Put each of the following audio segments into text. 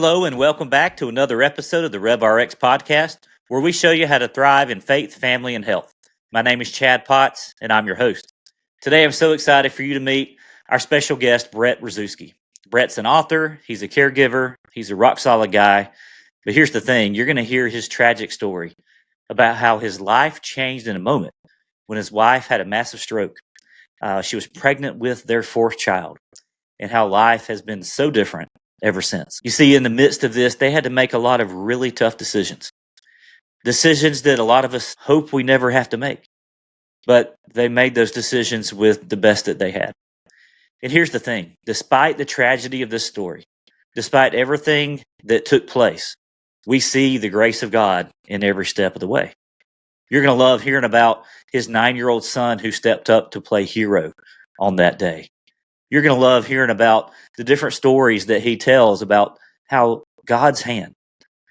Hello and welcome back to another episode of the RevRx podcast, where we show you how to thrive in faith, family, and health. My name is Chad Potts, and I'm your host. Today, I'm so excited for you to meet our special guest, Brett Rezewski. Brett's an author, he's a caregiver, he's a rock-solid guy. But here's the thing, you're going to hear his tragic story about how his life changed in a moment when his wife had a massive stroke. She was pregnant with their fourth child, and how life has been so different ever since. You see, in the midst of this, they had to make a lot of really tough decisions. Decisions that a lot of us hope we never have to make. But they made those decisions with the best that they had. And here's the thing, despite the tragedy of this story, despite everything that took place, we see the grace of God in every step of the way. You're going to love hearing about his 9-year-old son who stepped up to play hero on that day. You're going to love hearing about the different stories that he tells about how God's hand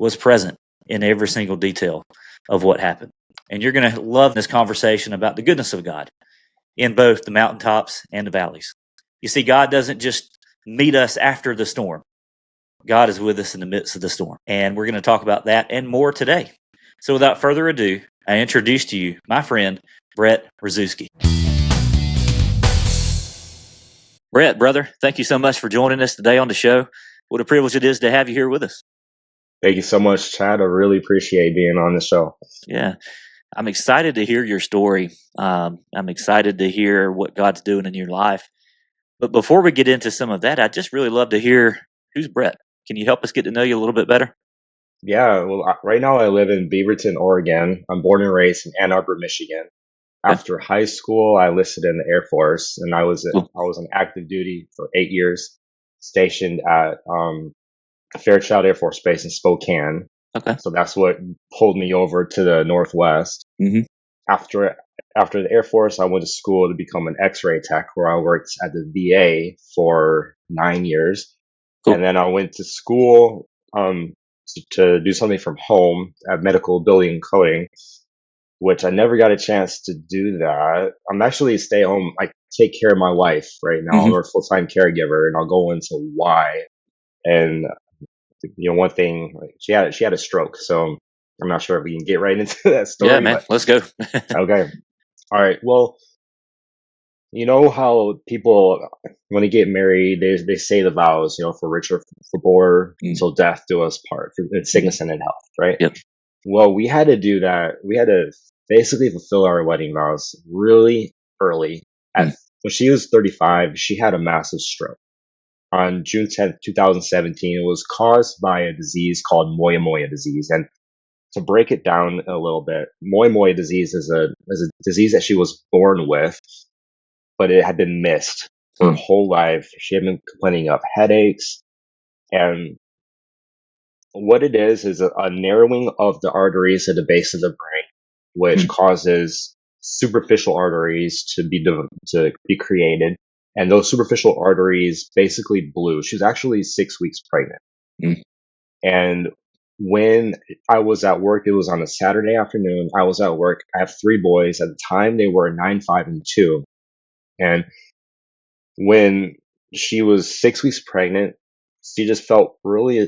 was present in every single detail of what happened. And you're going to love this conversation about the goodness of God in both the mountaintops and the valleys. You see, God doesn't just meet us after the storm. God is with us in the midst of the storm. And we're going to talk about that and more today. So without further ado, I introduce to you my friend, Brett Rezewski. Brett, brother, thank you so much for joining us today on the show. What a privilege it is to have you here with us. Thank you so much, Chad. I really appreciate being on the show. Yeah, I'm excited to hear your story. I'm excited to hear what God's doing in your life. But before we get into some of that, I'd just really love to hear, who's Brett? Can you help us get to know you a little bit better? Yeah, well, right now I live in Beaverton, Oregon. I'm born and raised in Ann Arbor, Michigan. After high school, I enlisted in the Air Force, and I was on active duty for 8 years, stationed at Fairchild Air Force Base in Spokane. Okay. So that's what pulled me over to the Northwest. Mm-hmm. After the Air Force, I went to school to become an X-ray tech, where I worked at the VA for 9 years. Cool. And then I went to school to do something from home at medical billing and coding, which I never got a chance to do that. I'm actually a stay-home. I take care of my wife right now. Mm-hmm. I'm a full-time caregiver, and I'll go into why. And one thing, she had a stroke, so I'm not sure if we can get right into that story. Yeah, man, let's go. Okay. All right. Well, you know how people, when they get married, they say the vows, for richer, for poor, until death do us part, in sickness and in health, right? Yep. Well, we had to do that. We had to basically fulfill our wedding vows really early. When she was 35, she had a massive stroke. On June 10th, 2017, it was caused by a disease called Moyamoya disease. And to break it down a little bit, Moyamoya disease is a disease that she was born with, but it had been missed her whole life. She had been complaining of headaches. And what it is a narrowing of the arteries at the base of the brain, which causes superficial arteries to be created. And those superficial arteries basically blew. She was actually 6 weeks pregnant. And when I was at work, it was on a Saturday afternoon. I was at work. I have 3 boys. At the time, they were 9, 5, and 2. And when she was 6 weeks pregnant, she just felt really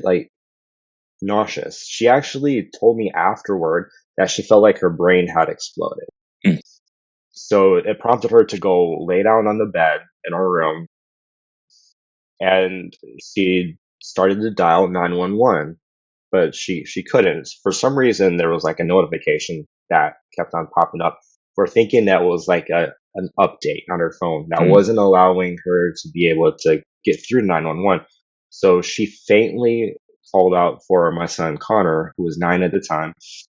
nauseous. She actually told me afterward that she felt like her brain had exploded. So it prompted her to go lay down on the bed in her room, and she started to dial 911, but she couldn't. For some reason, there was a notification that kept on popping up. We're thinking that was an update on her phone that wasn't allowing her to be able to get through 911. So she faintly called out for my son Connor, who was 9 at the time.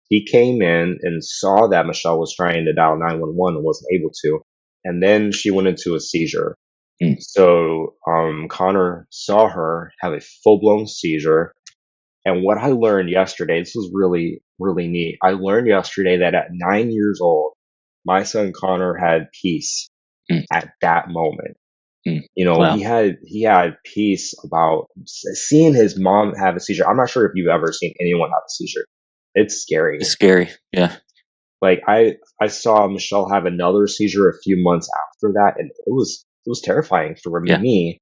He came in and saw that Michelle was trying to dial 911 and wasn't able to. And then she went into a seizure. So Connor saw her have a full-blown seizure. And what I learned yesterday, this was really, really neat. I learned yesterday that at 9 years old, my son Connor had peace at that moment. Wow. He had peace about seeing his mom have a seizure. I'm not sure if you've ever seen anyone have a seizure. It's scary. It's scary. Yeah. I saw Michelle have another seizure a few months after that, and it was terrifying for me.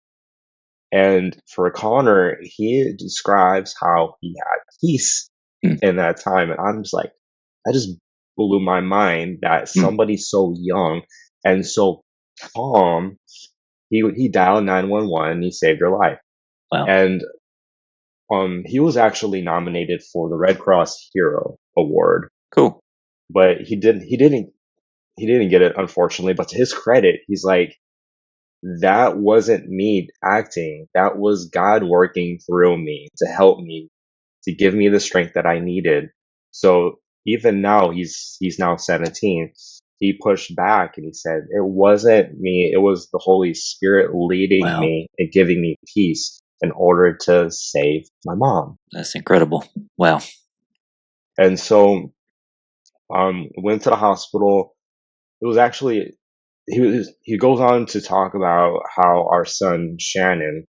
And for Connor, he describes how he had peace in that time. And I'm just like, that just blew my mind that somebody so young and so calm, he dialed 911, he saved your life. Wow. And he was actually nominated for the Red Cross Hero Award, Cool. but he didn't get it, unfortunately. But to his credit, he's like, that wasn't me acting. That was God working through me to help me, to give me the strength that I needed. So even now, he's now 17. He pushed back and he said, it wasn't me. It was the Holy Spirit leading me and giving me peace in order to save my mom. That's incredible. Wow. And so, went to the hospital. It was actually, he goes on to talk about how our son Shannon,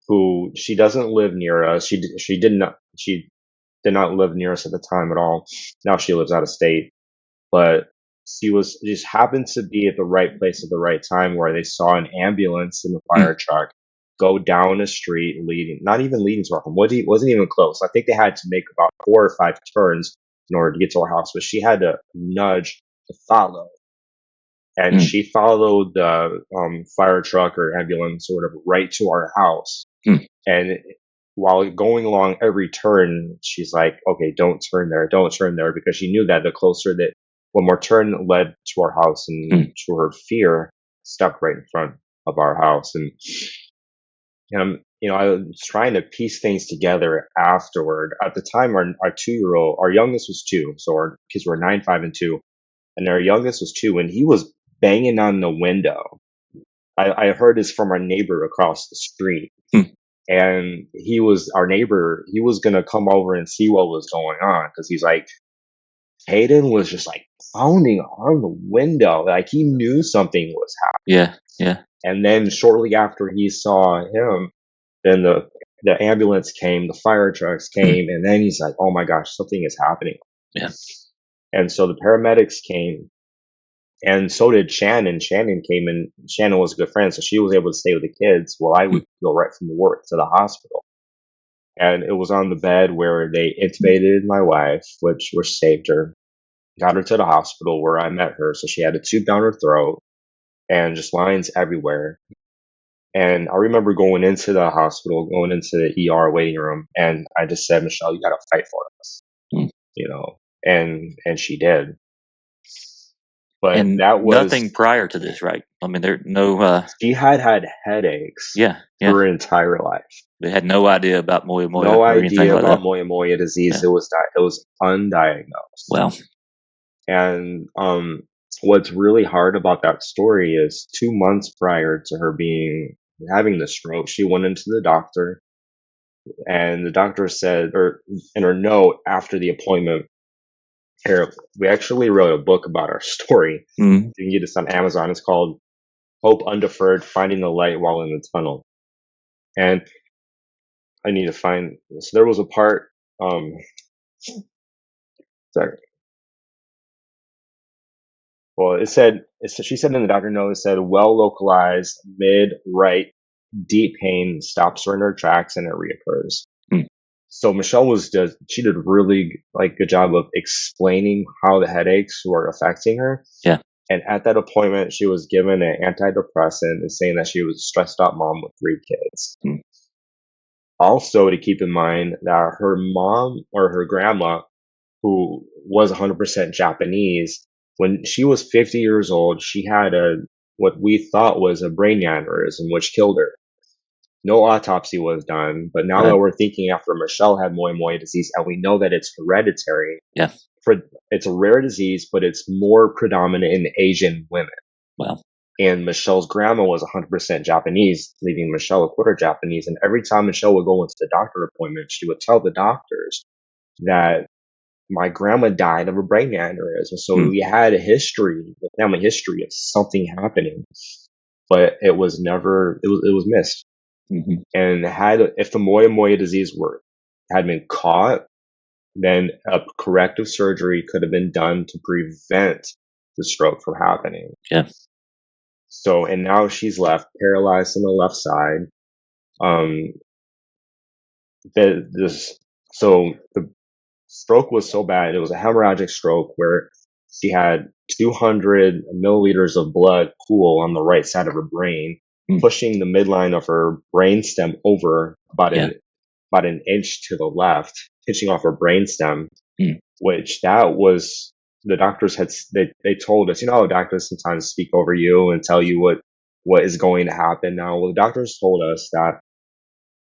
who she doesn't live near us. She did not live near us at the time at all. Now she lives out of state, but she just happened to be at the right place at the right time where they saw an ambulance in the fire truck go down a street not even leading to our home. Wasn't even close. I think they had to make about 4 or 5 turns in order to get to our house, but she had to nudge to follow. And she followed the fire truck or ambulance or whatever right to our house. And while going along every turn, she's like, okay, don't turn there, because she knew that the closer that one more turn led to our house, and to her fear, stuck right in front of our house. And I was trying to piece things together afterward. At the time, our 2-year-old, our youngest was 2, so our kids were 9, 5, and 2, and our youngest was 2, and he was banging on the window. I heard this from our neighbor across the street. And our neighbor, he was going to come over and see what was going on, because he's like, Hayden was just like pounding on the window. Like he knew something was happening. Yeah. And then shortly after he saw him, then the ambulance came, the fire trucks came, and then he's like, oh my gosh, something is happening. Yeah. And so the paramedics came, and so did Shannon. Shannon came in. Shannon was a good friend, so she was able to stay with the kids while I would go right from work to the hospital. And it was on the bed where they intubated my wife, which saved her. Got her to the hospital where I met her. So she had a tube down her throat and just lines everywhere. And I remember going into the hospital, going into the ER waiting room, and I just said, Michelle, you got to fight for us, and she did. But and that was nothing prior to this, right? I mean, there no. She had headaches. Yeah. Her entire life. They had no idea about Moyamoya. No or idea like about that. Moyamoya disease. Yeah. It was undiagnosed. Wow. And what's really hard about that story is 2 months prior to her having the stroke, she went into the doctor, and the doctor said, or in her note after the appointment, here, we actually wrote a book about our story. You can get this on Amazon. It's called Hope Undeferred, Finding the Light While in the Tunnel. And I need to find, so there was a part, sorry. Well, she said in the doctor note, it said, well localized, mid-right, deep pain stops her in her tracks and it reoccurs. So Michelle she did really good job of explaining how the headaches were affecting her. Yeah. And at that appointment, she was given an antidepressant and saying that she was a stressed out mom with 3 kids. Also, to keep in mind that her mom or her grandma, who was 100% Japanese, when she was 50 years old, she had what we thought was a brain aneurysm, which killed her. No autopsy was done, but now that we're thinking after Michelle had Moyamoya disease, and we know that it's hereditary, it's a rare disease, but it's more predominant in Asian women. Wow. And Michelle's grandma was 100% Japanese, leaving Michelle a quarter Japanese. And every time Michelle would go into the doctor appointment, she would tell the doctors that my grandma died of a brain aneurysm. So we had a family history of something happening, but it was missed. And if the Moyamoya disease had been caught, then a corrective surgery could have been done to prevent the stroke from happening. Yeah. So, and now she's left paralyzed on the left side. this so the stroke was so bad. It was a hemorrhagic stroke where she had 200 milliliters of blood pool on the right side of her brain, pushing the midline of her brainstem over about an inch to the left, pitching off her brainstem, which that was the doctors they told us, how doctors sometimes speak over you and tell you what is going to happen now. Well, the doctors told us that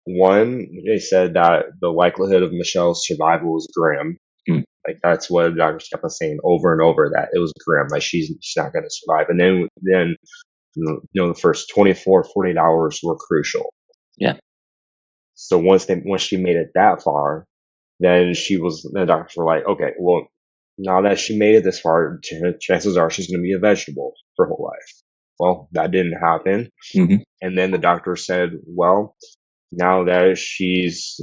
one, they said that the likelihood of Michelle's survival was grim. Like that's what the doctors kept on saying over and over, that it was grim, like she's not going to survive. And then the first 24, 48 hours were crucial. Yeah. So once she made it that far, then the doctors were like, okay, well, now that she made it this far, chances are she's going to be a vegetable for her whole life. Well, that didn't happen. And then the doctor said, well, now that she's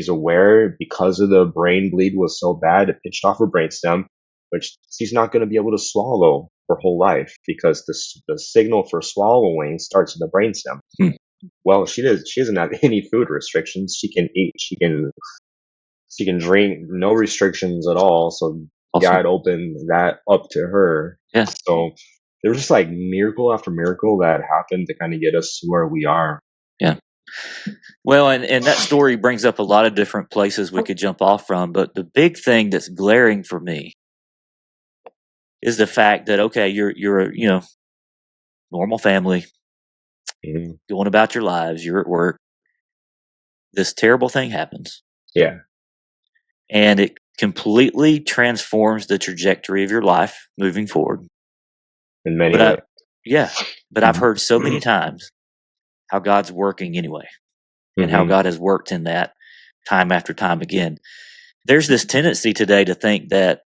aware, because of the brain bleed was so bad, it pinched off her brainstem, which she's not going to be able to swallow her whole life because the signal for swallowing starts in the brainstem. Well, she doesn't have any food restrictions. She can eat. She can drink. No restrictions at all. So awesome. God opened that up to her. Yeah. So there was just like miracle after miracle that happened to kind of get us to where we are. Yeah. Well, and that story brings up a lot of different places we could jump off from, but the big thing that's glaring for me is the fact that, okay, you're a, normal family, going about your lives, you're at work. This terrible thing happens. Yeah. And it completely transforms the trajectory of your life moving forward. In many ways. But I've heard so many times how God's working anyway, and how God has worked in that time after time again. There's this tendency today to think that,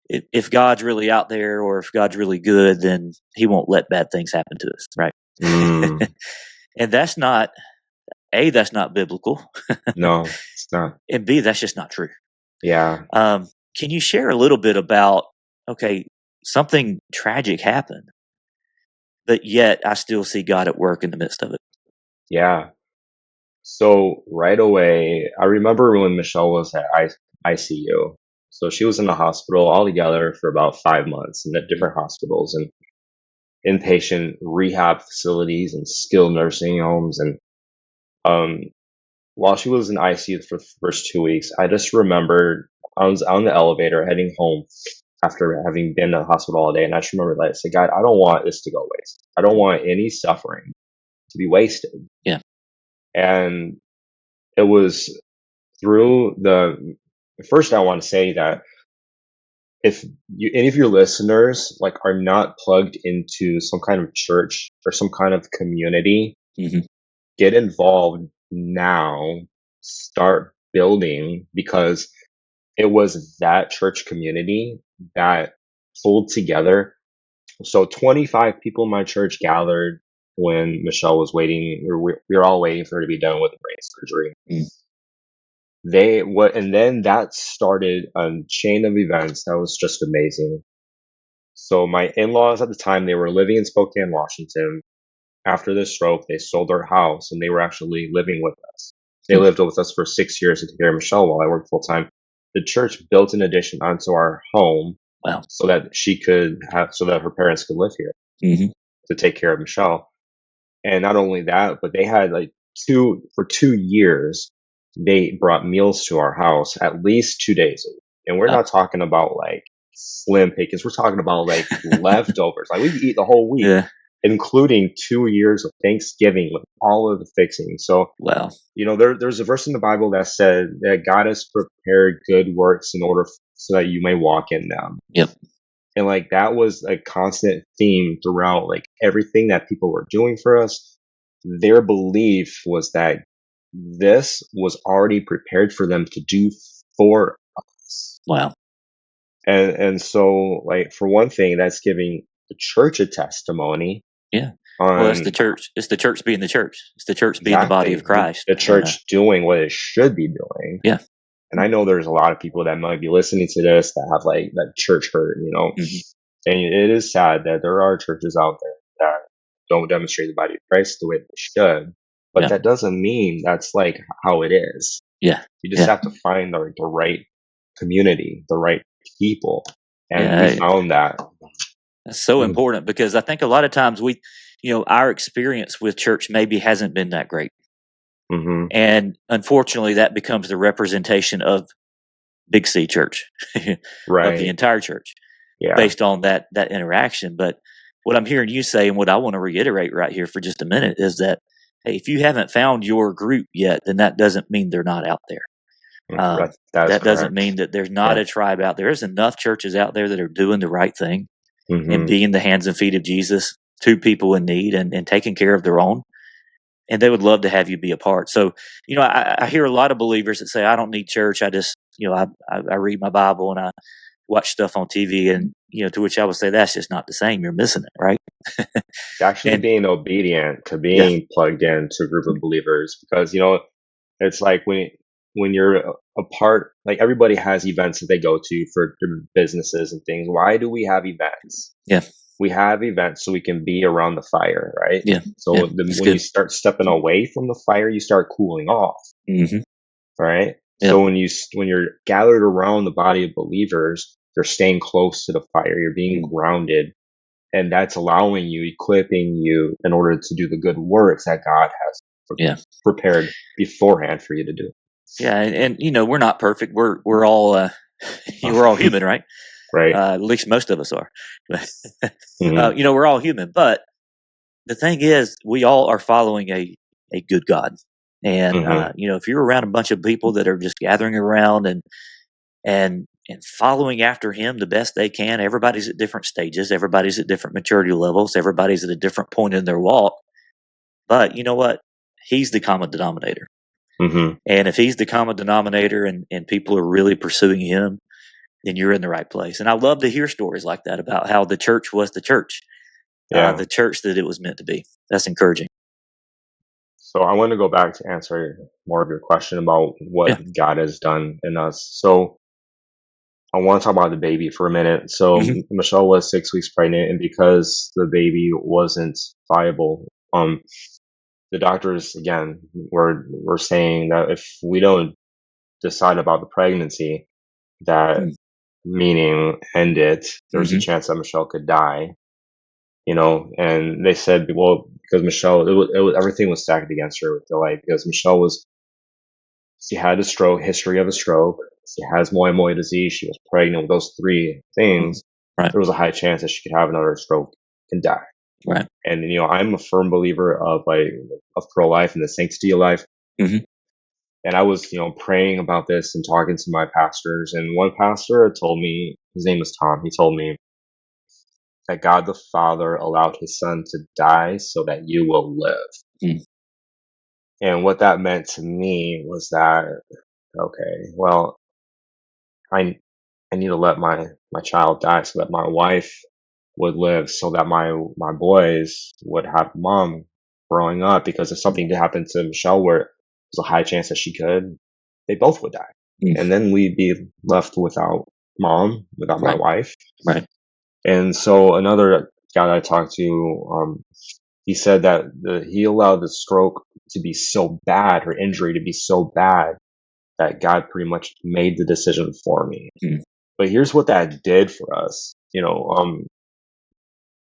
if God's really out there, or if God's really good, then he won't let bad things happen to us, right? And that's not biblical. No, it's not. And B, that's just not true. Yeah. Can you share a little bit about, okay, something tragic happened, but yet I still see God at work in the midst of it? Yeah. So right away, I remember when Michelle was at ICU. So she was in the hospital altogether for about 5 months in different hospitals and inpatient rehab facilities and skilled nursing homes. And while she was in ICU for the first 2 weeks, I just remembered I was on the elevator heading home after having been in the hospital all day. And I just remember that I said, God, I don't want this to go waste. I don't want any suffering to be wasted. Yeah. And it was through first, I want to say that if any of your listeners are not plugged into some kind of church or some kind of community, get involved now, start building, because it was that church community that pulled together. So 25 people in my church gathered when Michelle was waiting. We were all waiting for her to be done with the brain surgery. And then that started a chain of events that was just amazing. So my in-laws at the time, they were living in Spokane, Washington. After the stroke, they sold their house and they were actually living with us. They lived with us for 6 years to take care of Michelle while I worked full time. The church built an addition onto our home. Wow. So that so that her parents could live here to take care of Michelle. And not only that, but they had for 2 years, they brought meals to our house at least 2 days a week. And we're not talking about slim pickings. We're talking about leftovers. We eat the whole week, including 2 years of Thanksgiving with all of the fixings. So, wow. There's a verse in the Bible that said that God has prepared good works in order so that you may walk in them. Yep. And that was a constant theme throughout everything that people were doing for us. Their belief was that this was already prepared for them to do for us. Wow. And so for one thing, that's giving the church a testimony. Yeah. Well, it's the church. It's the church being the church. It's the church being the body of Christ. The church doing what it should be doing. Yeah. And I know there's a lot of people that might be listening to this that have that church hurt, And it is sad that there are churches out there that don't demonstrate the body of Christ the way they should. But that doesn't mean that's like how it is. Yeah. You just have to find the right community, the right people. And we Yeah. found that. That's so important, because I think a lot of times our experience with church maybe hasn't been that great. Mm-hmm. And unfortunately, that becomes the representation of Big C church, of Right. the entire church, Yeah. based on that interaction. But what I'm hearing you say, and what I want to reiterate right here for just a minute, is that, hey, if you haven't found your group yet, then that doesn't mean they're not out there. That doesn't mean that there's not a tribe out there. There's enough churches out there that are doing the right thing and being the hands and feet of Jesus to people in need, and taking care of their own. And they would love to have you be a part. So, I hear a lot of believers that say, I don't need church. I just, I read my Bible and I watch stuff on TV. And, to which I would say, that's just not the same. You're missing it, right? It's actually And- being obedient to being plugged into a group of believers, because, it's like when you're a part, like everybody has events that they go to for their businesses and things. Why do we have events? Yeah. We have events so we can be around the fire, right? Yeah. So Yeah. when you start stepping away from the fire, you start cooling off, Mm-hmm. right? Yep. So when you're gathered around the body of believers, you're staying close to the fire. You're being grounded, and that's allowing you, equipping you in order to do the good works that God has prepared beforehand for you to do. Yeah. And we're not perfect. We're all we're all human, right? Right. At least most of us are. Mhm. We're all human. But the thing is, we all are following a good God. And, Mhm. if you're around a bunch of people that are just gathering around and following after him the best they can, everybody's at different stages. Everybody's at different maturity levels. Everybody's at a different point in their walk. But you know what? He's the common denominator. Mhm. And if he's the common denominator and people are really pursuing him, then you're in the right place. And I love to hear stories like that about how the church was the church, Yeah. the church that it was meant to be. That's encouraging. So I want to go back to answer more of your question about what God has done in us. So I want to talk about the baby for a minute. So Michelle was 6 weeks pregnant, and because the baby wasn't viable, the doctors again were saying that if we don't decide about the pregnancy, that meaning end it, there's a chance that Michelle could die. And they said, well, because Michelle, it was everything was stacked against her with the life, because she had a stroke, history of a stroke. She has Moyamoya disease. She was pregnant with those three things. Right. There was a high chance that she could have another stroke and die. Right. And I'm a firm believer of pro-life and the sanctity of life. Mhm. And I was, praying about this and talking to my pastors. And one pastor had told me, his name was Tom. He told me that God the Father allowed his son to die so that you will live. And what that meant to me was that, okay, well, I need to let my child die so that my wife would live, so that my boys would have mom growing up, because if something did happen to Michelle where there's a high chance that she could, they both would die. And then we'd be left without mom, without my wife. Right. And so another guy that I talked to, he said that he allowed the stroke to be so bad, her injury to be so bad, that God pretty much made the decision for me. But here's what that did for us.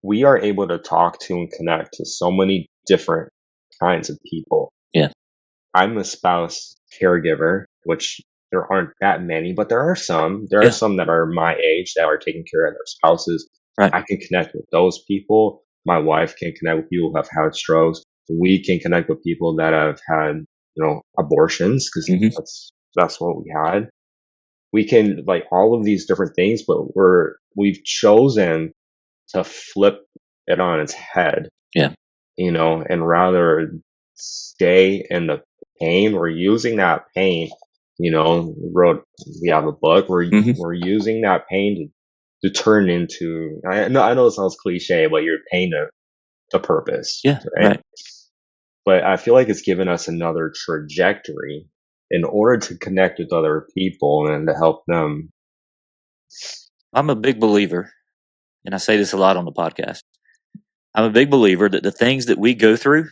We are able to talk to and connect to so many different kinds of people. Yeah. I'm a spouse caregiver, which there aren't that many, but there are some. There are some that are my age that are taking care of their spouses. Right. I can connect with those people. My wife can connect with people who have had strokes. We can connect with people that have had, abortions, because that's what we had. We can, like, all of these different things, but we've chosen to flip it on its head. Yeah. And rather stay in the pain. We're using that pain, we have a book, we're using that pain to turn into, I know it sounds cliche, but your pain to purpose. Yeah. Right. But I feel like it's given us another trajectory in order to connect with other people and to help them. I'm a big believer, and I say this a lot on the podcast. I'm a big believer that the things that we go through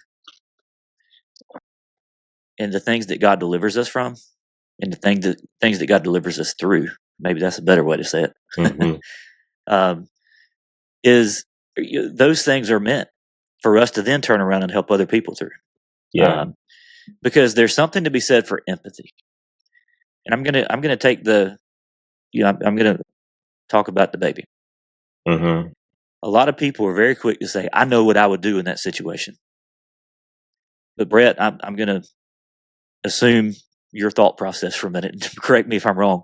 and the things that God delivers us from and the things that God delivers us through, maybe that's a better way to say it, Mm-hmm. um, is those things are meant for us to then turn around and help other people through. Yeah. Because there's something to be said for empathy. And I'm gonna take I'm gonna talk about the baby. Mm-hmm. A lot of people are very quick to say, I know what I would do in that situation. But Brett, I'm gonna assume your thought process for a minute. Correct me if I'm wrong.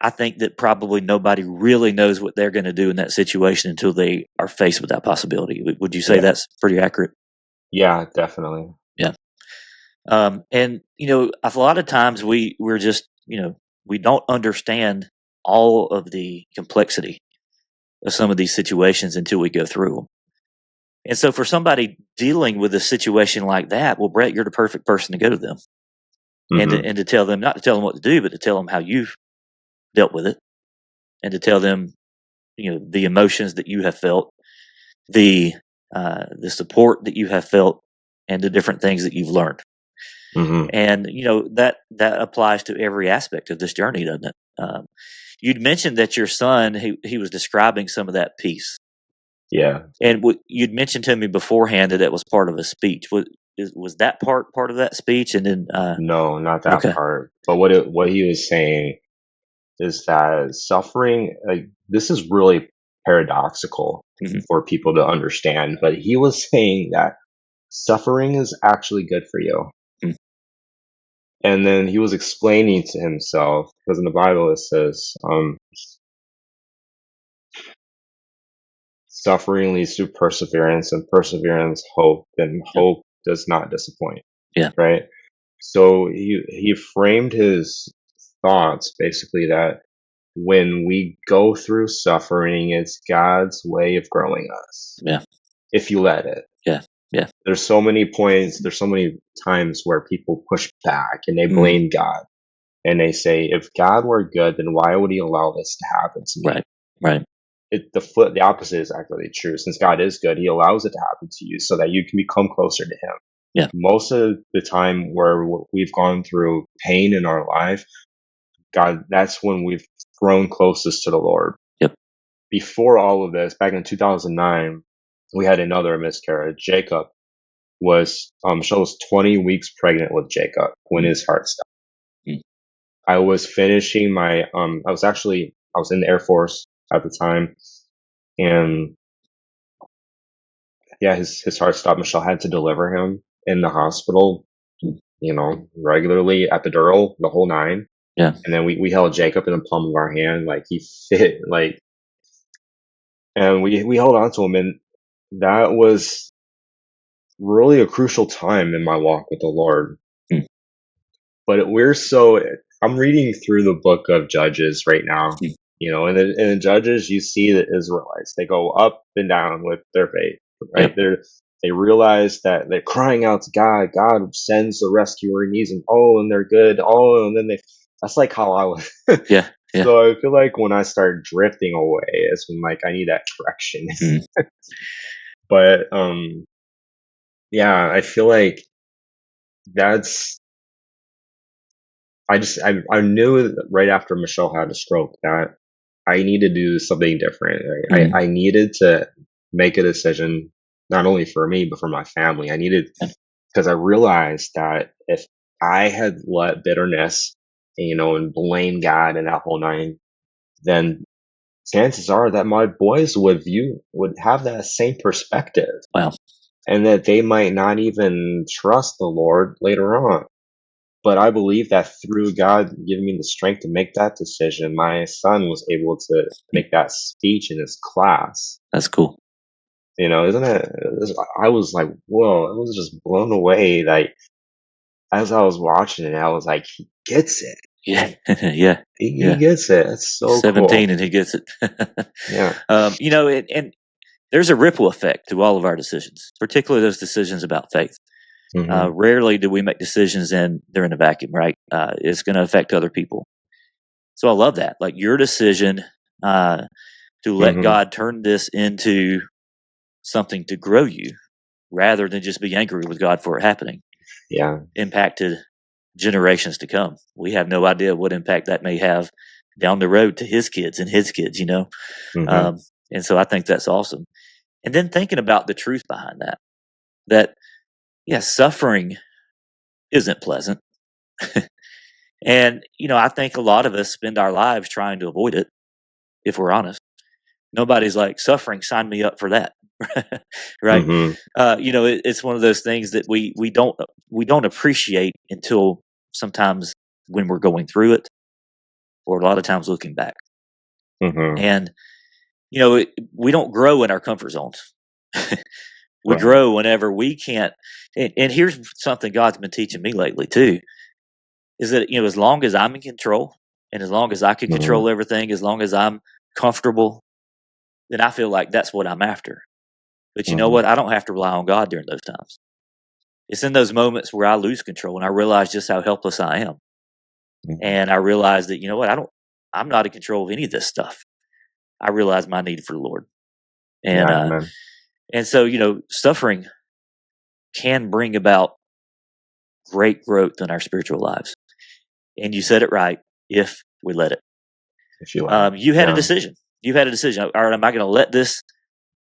I think that probably nobody really knows what they're going to do in that situation until they are faced with that possibility. Would you say Yeah. that's pretty accurate? Yeah, definitely. Yeah. And a lot of times we're just we don't understand all of the complexity of some of these situations until we go through them. And so for somebody dealing with a situation like that, well, Brett, you're the perfect person to go to them Mm-hmm. and to tell them, not to tell them what to do, but to tell them how you've dealt with it and to tell them, the emotions that you have felt, the support that you have felt, and the different things that you've learned. Mm-hmm. And that applies to every aspect of this journey, doesn't it? You'd mentioned that your son he was describing some of that piece, Yeah. and you'd mentioned to me beforehand that was part of a speech. Was that part of that speech? And then No, not that okay, part. But what he was saying is that suffering, this is really paradoxical hmm for people to understand, but he was saying that suffering is actually good for you. mm And then he was explaining to himself, because in the Bible it says, suffering leads to perseverance, and perseverance hope, and yep, hope does not disappoint. yeah, Right? So he framed his thoughts basically that when we go through suffering, it's God's way of growing us. yeah, If you let it. yeah, yeah, There's so many points, there's so many times where people push back and they mm blame God. And they say, if God were good, then why would he allow this to happen to me? right, right, The opposite is actually true. Since God is good, he allows it to happen to you so that you can become closer to him. yeah, Most of the time where we've gone through pain in our life, God, that's when we've grown closest to the Lord. yep, Before all of this, back in 2009, we had another miscarriage. Jacob Michelle was 20 weeks pregnant with Jacob when mm his heart stopped. mm I was finishing I was in the Air Force at the time, and yeah, his heart stopped. Michelle had to deliver him in the hospital, mm. regularly, epidural, the whole nine. Yeah, And then we held Jacob in the palm of our hand, like he fit, and we held on to him, and that was really a crucial time in my walk with the Lord. mm But I'm reading through the book of Judges right now, mm. and in Judges, you see the Israelites, they go up and down with their faith, right? Yep, They realize that they're crying out to God. God sends the rescuer, and and they're good. Oh, and then that's like how I was. yeah, yeah, So I feel like when I start drifting away, it's when I need that correction. mm But yeah, I feel like that's I knew right after Michelle had a stroke that I needed to do something different. mm I needed to make a decision, not only for me but for my family. I needed, yeah, because I realized that if I had let bitterness, and blame God and that whole nine, then chances are that my boys would have that same perspective, wow, and that they might not even trust the Lord later on. But I believe that through God giving me the strength to make that decision, my son was able to mm. make that speech in his class. That's cool. Isn't it? I was like, whoa, I was just blown away. Like, as I was watching it, I was like, he gets it. Yeah, yeah, He yeah. gets it. It's He's so 17 cool. and he gets it. Yeah. And there's a ripple effect to all of our decisions, particularly those decisions about faith. Hmm. Rarely do we make decisions and they're in a vacuum, right? It's going to affect other people. So I love that. Like your decision to let Hmm. God turn this into something to grow you rather than just be angry with God for it happening, Yeah. impacted generations to come. We have no idea what impact that may have down the road to his kids and his kids, Hmm. and so I think that's awesome. And then thinking about the truth behind that, yeah, suffering isn't pleasant. And, I think a lot of us spend our lives trying to avoid it, if we're honest. Nobody's like, suffering, sign me up for that. Right? Hmm. It's one of those things that we don't appreciate until sometimes when we're going through it, or a lot of times looking back. Hmm. And, we don't grow in our comfort zones. We Right. grow whenever we can't. And here's something God's been teaching me lately too, is that, as long as I'm in control and as long as I can Hmm. control everything, as long as I'm comfortable, then I feel like that's what I'm after. But you know Hmm. what? I don't have to rely on God during those times. It's in those moments where I lose control and I realize just how helpless I am. Hmm. And I realize that, I'm not in control of any of this stuff. I realize my need for the Lord. And, Yeah, uh, amen. and so, suffering can bring about great growth in our spiritual lives. And you said it right, if we let it. If you let it. You had a Yeah. decision. You've had a decision. All right, am I going to let this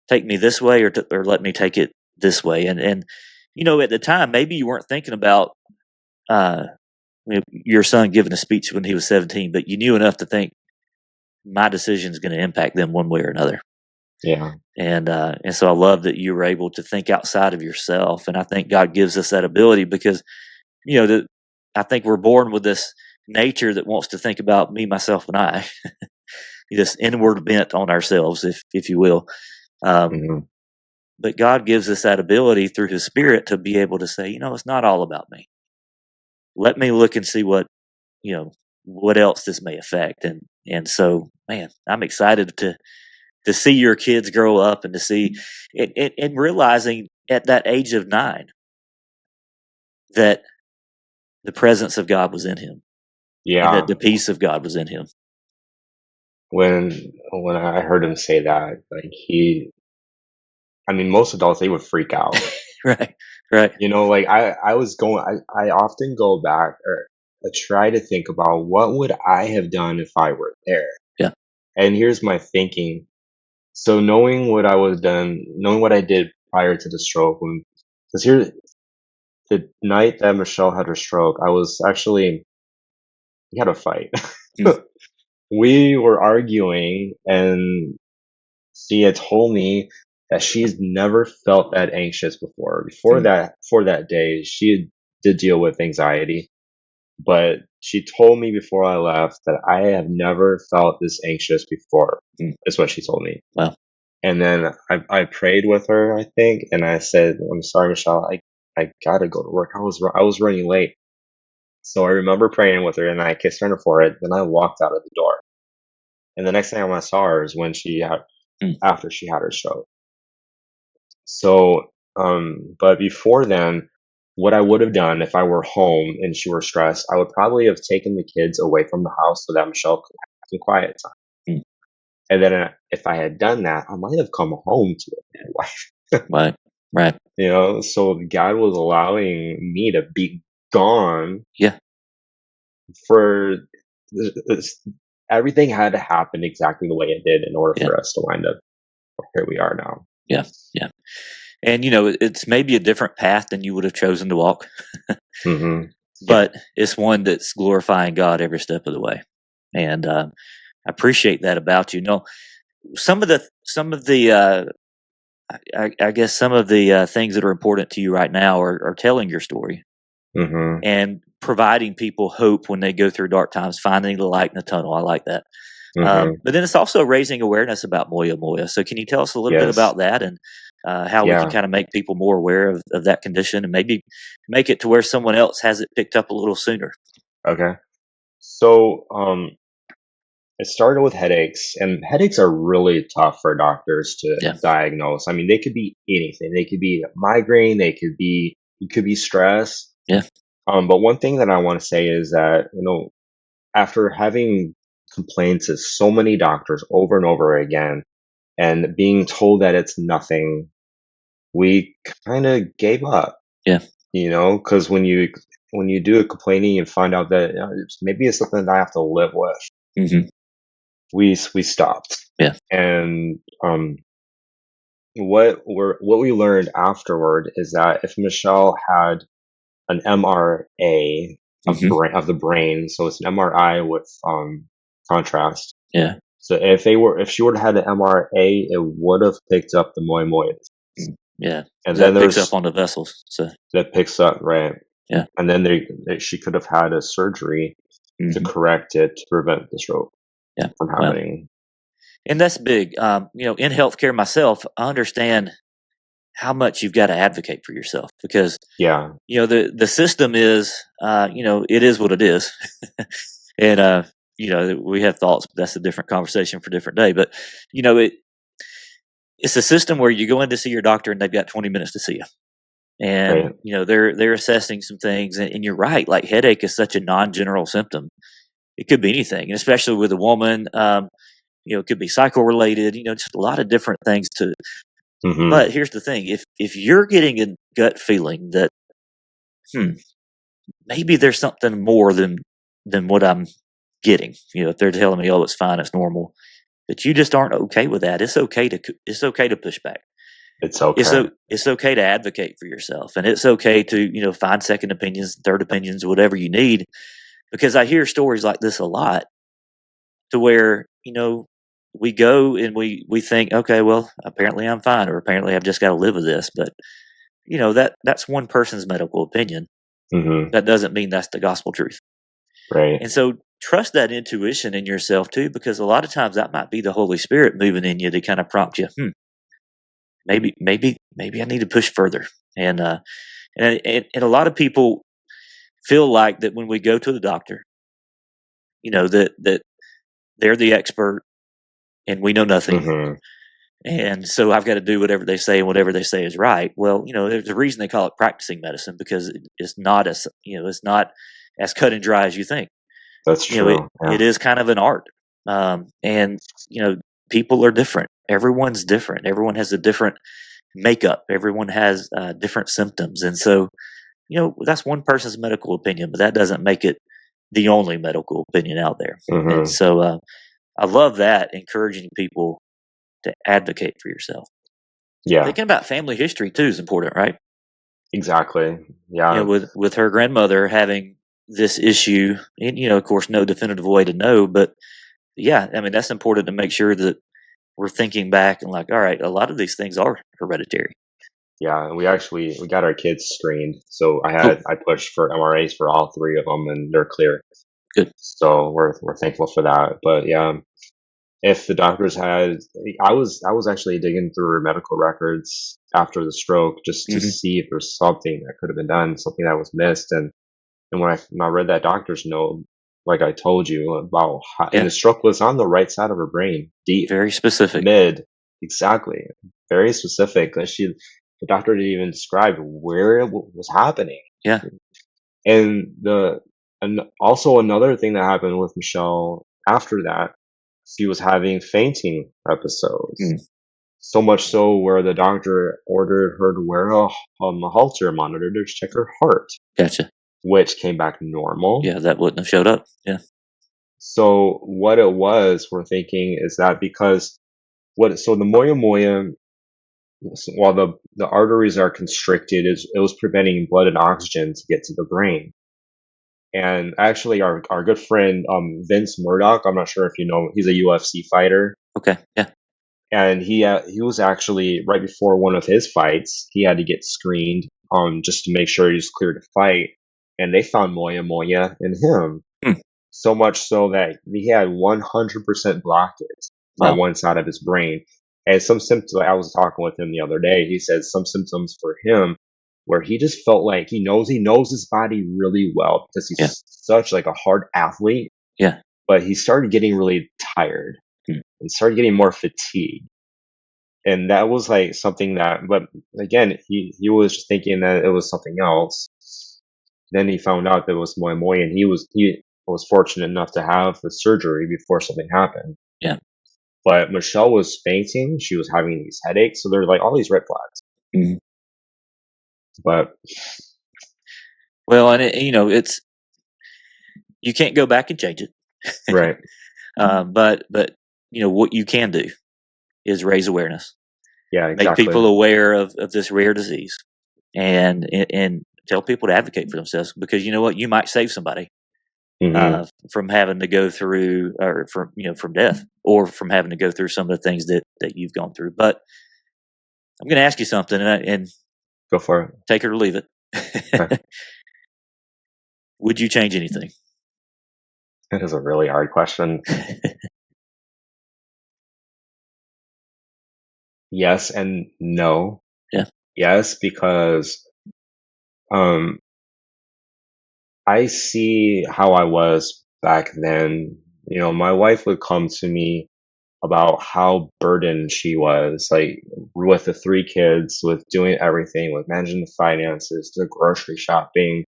take me this way, or let me take it this way? And at the time, maybe you weren't thinking about uh, your son giving a speech when he was 17, but you knew enough to think my decision is going to impact them one way or another. Yeah. And so I love that you were able to think outside of yourself, and I think God gives us that ability because I think we're born with this nature that wants to think about me, myself, and I. This inward bent on ourselves, if you will. Um, Hmm. but God gives us that ability through His Spirit to be able to say, it's not all about me. Let me look and see what else this may affect. And so, man, I'm excited to see your kids grow up and to see and realizing at that age of 9 that the presence of God was in him and that Yeah. the peace of God was in him. When I heard him say that, like I mean, most adults, they would freak out. Right. Right. Like I often go back, or I try to think about what would I have done if I were there. Yeah. And here's my thinking. So knowing what I was done, knowing what I did prior to the stroke, because here, the night that Michelle had her stroke, we had a fight. Mm, We were arguing, and she had told me that she's never felt that anxious before. mm, For that day, she did deal with anxiety, but she told me before I left that I have never felt this anxious before. mm. Is what she told me. Well, And then I prayed with her, I think, and I said, "I'm sorry, Michelle. I gotta go to work. I was running late." So I remember praying with her, and I kissed her on the forehead. Then I walked out of the door. And the next time I saw her is when mm, after she had her stroke. So, but before then, what I would have done if I were home and she were stressed, I would probably have taken the kids away from the house so that Michelle could have some quiet time. mm. And then if I had done that, I might have come home to my wife. Right. Right. So God was allowing me to be gone Yeah. for everything had to happen exactly the way it did in order Yeah. for us to wind up here we are now. Yeah. Yeah. And it's maybe a different path than you would have chosen to walk, Hmm. Yeah. but it's one that's glorifying God every step of the way. And I appreciate that about you. Some of the I guess some of the things that are important to you right now are telling your story Hmm. and providing people hope when they go through dark times, finding the light in the tunnel. I like that. Hmm. But then it's also raising awareness about Moyamoya. So can you tell us a little bit Yes. about that and how we can Yeah. kind of make people more aware of that condition and maybe make it to where someone else has it picked up a little sooner? Okay. So, it started with headaches, and headaches are really tough for doctors to Yeah. diagnose. I mean, they could be anything. They could be migraine. It could be stress. Yeah. But one thing that I want to say is that, after having complained to so many doctors over and over again and being told that it's nothing, we kind of gave up. Yeah. Because when you do a complaining and find out that maybe it's something that I have to live with, Mm-hmm. we stopped. Yeah. And what we learned afterward is that if Michelle had an MRA Mm-hmm. of the brain, so it's an MRI with contrast. Yeah. So if she would have had an MRA, it would have picked up the Moyamoya. Yeah. And then That picks up there's on the vessels. So that picks up, right? yeah. And then she could have had a surgery to Mm-hmm. correct it to prevent the stroke Yeah. from Well, happening. and that's big. In healthcare myself, I understand how much you've got to advocate for yourself because Yeah, the system is it is what it is. And we have thoughts, but that's a different conversation for a different day. But it's a system where you go in to see your doctor and they've got 20 minutes to see you, and right. they're assessing some things, and you're right, like headache is such a non-general symptom. It could be anything, and especially with a woman. It could be cycle related, just a lot of different things to. Hmm. But here's the thing: if you're getting a gut feeling that maybe there's something more than what I'm getting, if they're telling me, oh, it's fine, it's normal, but you just aren't okay with that, it's okay to push back. It's It's okay. it's okay to advocate for yourself, and it's okay to find second opinions, third opinions, whatever you need. Because I hear stories like this a lot, to where we go and we think, okay, well, apparently I'm fine, or apparently I've just got to live with this. But that's one person's medical opinion. Hmm. That doesn't mean that's the gospel truth. Right. And so trust that intuition in yourself too, because a lot of times that might be the Holy Spirit moving in you to kind of prompt you. Maybe I need to push further. And a lot of people feel like that when we go to the doctor, that they're the expert and we know nothing. Hmm. And so I've got to do whatever they say, and whatever they say is right. Well, there's a reason they call it practicing medicine, because it's not as cut and dry as you think. That's It true. Yeah. it is kind of an art. And people are different. Everyone's different. Everyone has a different makeup. Everyone has different symptoms, and so that's one person's medical opinion, but that doesn't make it the only medical opinion out there. And Hmm. so I love that, encouraging people to advocate for yourself. Yeah. Thinking about family history too is important, right? Exactly. Yeah. With her grandmother having this issue, and of course, no definitive way to know, but yeah, I mean that's important to make sure that we're thinking back and like, all right, a lot of these things are hereditary. Yeah, and we got our kids screened. So Oh, I pushed for MRAs for all three of them, and they're clear. good. So we're thankful for that. But yeah, if the doctors had, I was actually digging through her medical records after the stroke just to Hmm. see if there's something that could have been done, something that was missed. And when I read that doctor's note, like I told you about, and Yeah, the stroke was on the right side of her brain, deep, very specific. mid, exactly, very specific. The doctor didn't even describe where it was happening. Yeah. And also another thing that happened with Michelle after that, she was having fainting episodes. Mm, So much so where the doctor ordered her to wear a Holter monitor to check her heart, gotcha. which came back normal. Yeah, that wouldn't have showed up. Yeah. So what it was, we're thinking, is that because so the Moyamoya, while the arteries are constricted, it was preventing blood and oxygen to get to the brain. And actually, our good friend Vince Murdoch, I'm not sure if you know, he's a UFC fighter, Okay. Yeah. and he was actually right before one of his fights, he had to get screened just to make sure he was clear to fight, and they found Moyamoya in him. Hmm. So much so that he had 100% blockage on Wow. one side of his brain. And some symptoms, I was talking with him the other day, he said some symptoms for him where he just felt like he knows his body really well because Yeah. he's such like a hard athlete, Yeah. but he started getting really tired Hmm. and started getting more fatigued. And that was like something that, but again, he was just thinking that it was something else. Then he found out that it was Moy Moy, and he was fortunate enough to have the surgery before something happened. Yeah. But Michelle was fainting; she was having these headaches, so there were like all these red flags. Mhm. But Well, and it's you can't go back and change it. right, But what you can do is raise awareness, yeah, make exactly. people aware of this rare disease, and tell people to advocate for themselves, because you know what, you might save somebody Hmm. from having to go through, or from death, or from having to go through some of the things that you've gone through. But I'm going to ask you something, and Go for it. take it or leave Okay. it. Would you change anything? That is a really hard question. Yes and no. Yeah. Yes, because um, I see how I was back then. My wife would come to me about how burdened she was, like with the three kids, with doing everything, with managing the finances, the grocery shopping,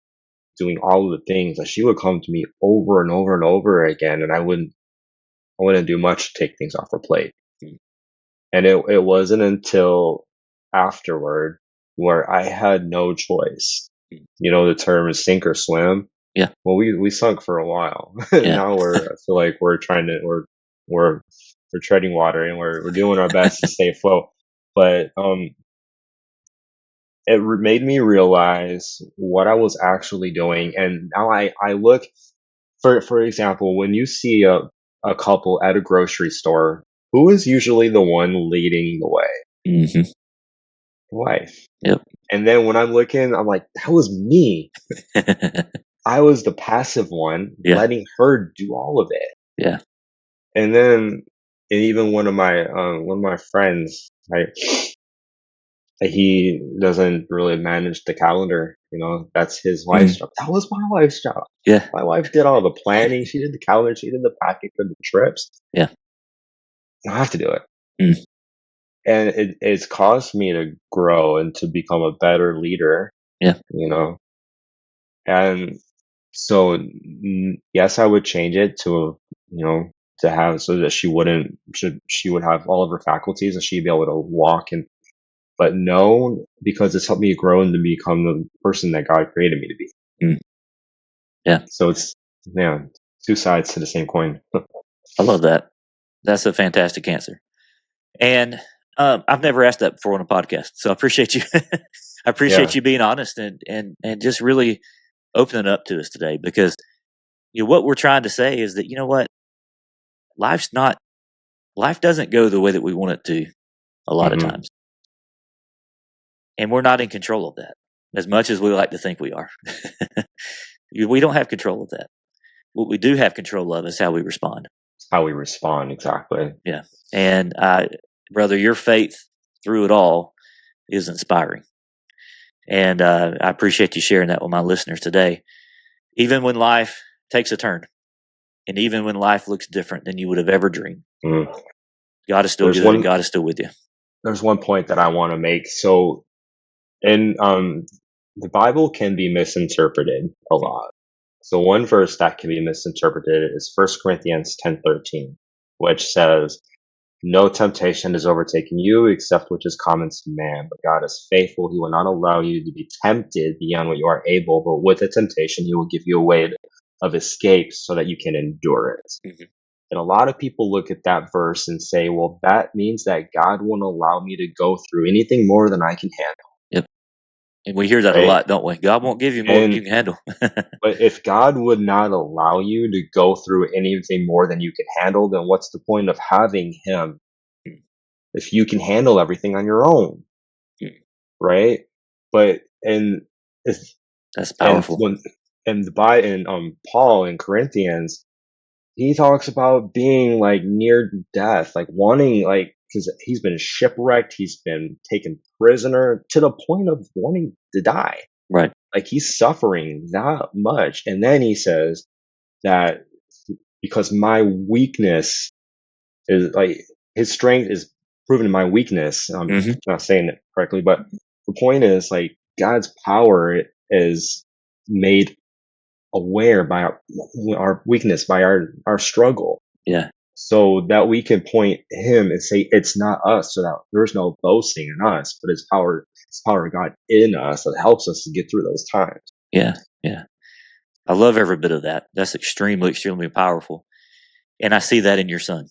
doing all of the things. Like she would come to me over and over and over again, and I wouldn't do much to take things off her plate. Mm. And it wasn't until afterward where I had no choice. Mm. The term is sink or swim. Yeah. Well, we sunk for a while. Yeah. Now I feel like we're treading water, and we're doing our best to stay afloat. But made me realize what I was actually doing, and now I look, for example, when you see a couple at a grocery store, who is usually the one leading the way? Hmm. Wife. Yep. And then when I'm looking, I'm like, that was me. I was the passive one, Yeah. letting her do all of it. Yeah. And then, and even one of my friends, he doesn't really manage the calendar. That's his wife's Mm. job. That was my wife's job. Yeah. My wife did all the planning. She did the calendar. She did the packing for the trips. Yeah. I don't have to do it. Mm. And it's caused me to grow and to become a better leader. Yeah. And so, yes, I would change it to have, so that she would have all of her faculties and she'd be able to walk. But no, because it's helped me grow and to become the person that God created me to be. Mm. Yeah. So it's, yeah, two sides to the same coin. I love that. That's a fantastic answer. And I've never asked that before on a podcast, so I appreciate you. I appreciate Yeah. you being honest and just really opening up to us today, because what we're trying to say is that, what, life's not life doesn't go the way that we want it to a lot of Hmm. times, and we're not in control of that as much as we like to think we are. We don't have control of that. What we do have control of is how we respond. How we respond, exactly. Yeah. And brother, your faith through it all is inspiring. And I appreciate you sharing that with my listeners today. Even when life takes a turn, and even when life looks different than you would have ever dreamed, Mm. God is still There's good and one. God is still with you. There's one point that I want to make. So, in the Bible can be misinterpreted a lot. So one verse that can be misinterpreted is 1 Corinthians 10:13, which says, "No temptation has overtaken you except which is common to man, but God is faithful. He will not allow you to be tempted beyond what you are able, but with the temptation, he will give you a way of escape so that you can endure it." Mhm. And a lot of people look at that verse and say, well, that means that God won't allow me to go through anything more than I can handle, Yep. And we hear that a right? lot, don't we? God won't give you more than you And can handle. but if God would not allow you to go through anything more than you can handle, then what's the point of having him if you can handle everything on your own, right? But if That's and powerful. when and Paul in Corinthians, he talks about being like near death, like wanting, like, because he's been shipwrecked, he's been taken prisoner to the point of wanting to die. Right. Like he's suffering that much. And then he says that because my weakness is like his strength is proven in my weakness. I'm Hmm. not saying it correctly, but the point is like God's power is made aware by our weakness, by our struggle. Yeah. so that we can point him and say it's not us, so that there's no boasting in us, but it's power of God in us that helps us to get through those times. Yeah. Yeah. I love every bit of that. That's extremely, extremely powerful. And I see that in your son,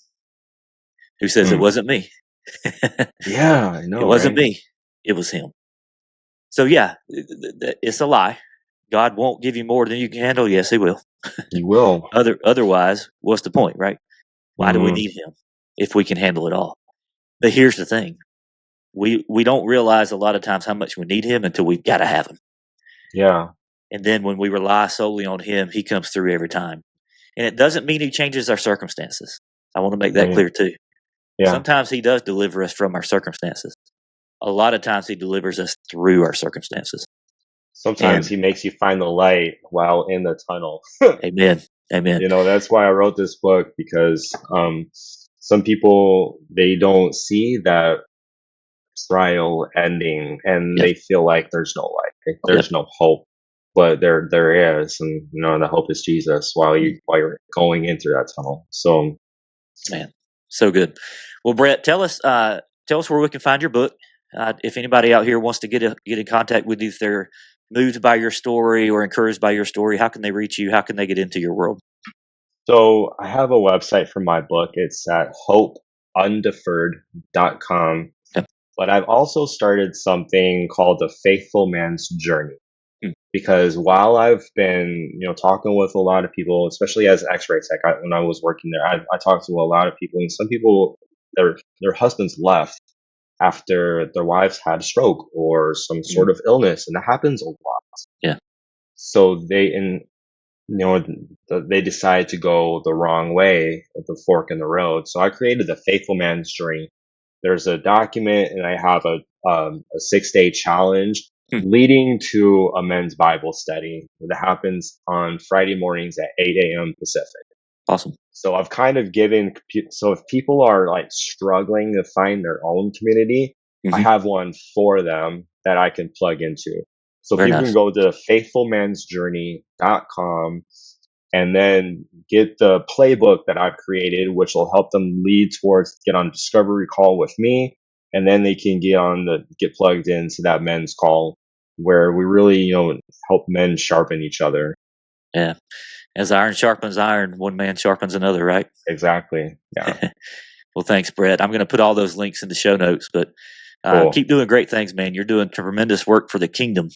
who says it wasn't me. Yeah, I It know, wasn't right? me. It was him. So yeah, it's a lie. God won't give you more than you can handle. Yes, he will. You will. Otherwise, what's the point, right? Why do we Hmm. need him if we can handle it all? But here's the thing. We don't realize a lot of times how much we need him until we've got to have him. Yeah. And then when we rely solely on him, he comes through every time. And it doesn't mean he changes our circumstances. I want to make that Right. clear too. Yeah. Sometimes he does deliver us from our circumstances. A lot of times he delivers us through our circumstances. Sometimes And he makes you find the light while in the tunnel. amen. Amen. That's why I wrote this book, because some people, they don't see that trial ending and Yep. they feel like there's no light, Yep. there's no hope, but there is, and the hope is Jesus while you're going into that tunnel. So Man, so good. Well, Brett, tell us where we can find your book. If anybody out here wants to get in contact with you, if they're moved by your story or encouraged by your story, how can they reach you? How can they get into your world? so I have a website for my book. It's at hopeundeferred.com. Yep. But I've also started something called the Faithful Man's Journey, Hmm. because while I've been, talking with a lot of people, especially as X-ray tech, when I was working there, I talked to a lot of people, and some people, their husbands left after their wives had a stroke or some Mm. sort of illness, and that happens a lot. Yeah. So they decide to go the wrong way at the fork in the road. So I created the Faithful Man's Journey. There's a document, and I have a 6-day challenge Hmm. leading to a men's Bible study that happens on Friday mornings at 8 a.m. Pacific. Awesome. So I've kind of so if people are like struggling to find their own community, I Mm-hmm. have one for them that I can plug into. So Very people nice. can go to faithfulmansjourney.com and then get the playbook that I've created, which will help them lead towards get on discovery call with me. And then they can get plugged into that men's call where we really, help men sharpen each other. Yeah. As iron sharpens iron, one man sharpens another, right? Exactly. Yeah. Well, thanks, Brett. I'm going to put all those links in the show notes, but Cool. keep doing great things, man. You're doing tremendous work for the kingdom,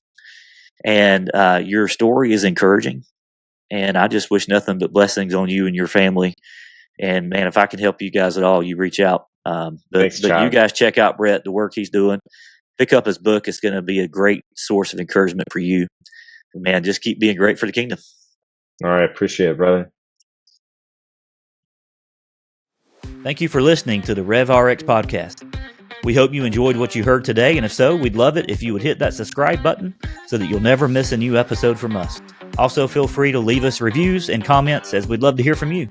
and your story is encouraging. And I just wish nothing but blessings on you and your family. And man, if I can help you guys at all, you reach out. Thanks, But you Chad. guys check out Brett, the work he's doing. Pick up his book. It's going to be a great source of encouragement for you. And man, just keep being great for the kingdom. All right. Appreciate it, brother. Thank you for listening to the RevRx podcast. We hope you enjoyed what you heard today, and if so, we'd love it if you would hit that subscribe button so that you'll never miss a new episode from us. Also, feel free to leave us reviews and comments, as we'd love to hear from you.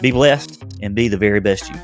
Be blessed and be the very best you.